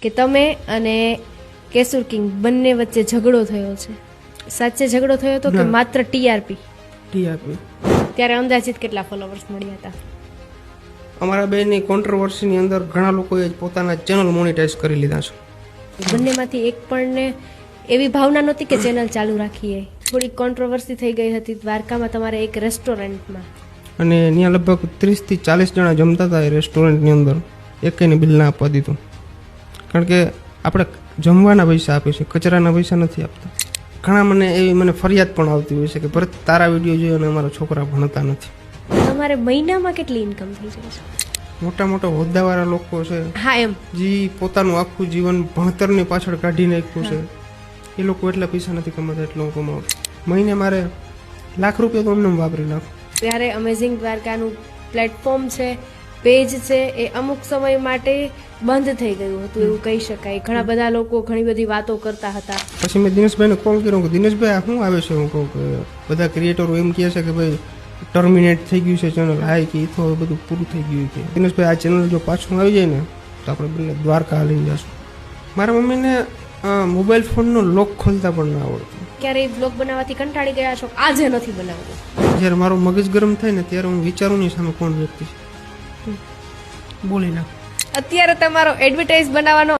કે તમે અને કેસુર કિંગ બંને વચ્ચે ઝઘડો થયો છે. સાચે ઝઘડો થયો હતો કે ના. માત્ર ટીઆરપી? ટીઆરપી. ત્યારે અંદાજિત કેટલા ફોલોવર્સ મળ્યા હતા? અમારા બેની કોન્ટ્રોવર્સીની અંદર ઘણા લોકોએ પોતાના ચેનલ મોનિટાઈઝ કરી લીધા છે. બંનેમાંથી એક પણ ને એવી ભાવના નહોતી કે ચેનલ ચાલુ રાખીએ. થોડી કોન્ટ્રોવર્સી થઈ ગઈ હતી દ્વારકામાં તમારે એક રેસ્ટોરન્ટમાં. અને ત્યાં લગભગ 30 થી 40 જણા જમતા હતા એ રેસ્ટોરન્ટની અંદર. એકેયને બિલ ના આપવા દીધું. કારણ કે આપણે જમવાના પૈસા આપીએ છીએ, કચરાના પૈસા નથી આપતા. ઘણા મને ફરિયાદ પણ આવતી હોય છે કે ભરત તારા વિડીયો જોઈ અને અમારા છોકરા ભણતા નથી. તમારે મહિનામાં કેટલી ઇન્કમ થઈ જાય છે? મોટા મોટા હોદ્દાવાળા લોકો છે હા એમ જે પોતાનું આખું જીવન ભણતરની પાછળ કાઢી નાખ્યું છે, એ લોકો એટલા પૈસા નથી કમાતા એટલું હું કમાવું. મહિને મારે લાખ રૂપિયા તો એમને વાપરી નાખું. ત્યારે અમેઝિંગ દ્વારકાનું પ્લેટફોર્મ છે, પેજ છે, એ અમુક સમય માટે બંધ થઈ ગયું હતું એવું કહી શકાય. ઘણા બધા લોકો ઘણી બધી વાતો કરતા હતા. પછી મેં દિનેશભાઈને કોલ કર્યો કે દિનેશભાઈ આ શું આવે છે? હું કહું કે બધા ક્રિએટરો એમ કહે છે કે ભાઈ ટર્મિનેટ થઈ ગયું છે ચેનલ. હા કે એ તો હવે બધું પૂરું થઈ ગયું કે દિનેશભાઈ આ ચેનલ જો પાછું આવી જાય ને તો આપણે બંને દ્વારકા હાલીને જશું. મારા મમ્મીને મોબાઈલ ફોનનો લોક ખોલતા પણ ના આવડતું. ક્યારેય બ્લોગ બનાવવાથી કંટાળી ગયા છો? આજે નથી બનાવવું. જ્યારે મારું મગજ ગરમ થાય ને ત્યારે હું વિચારું નહીં સામે કોણ વ્યક્તિ છે, બોલી નાખું. અત્યારે તમારો એડવર્ટાઇઝ બનાવવાનો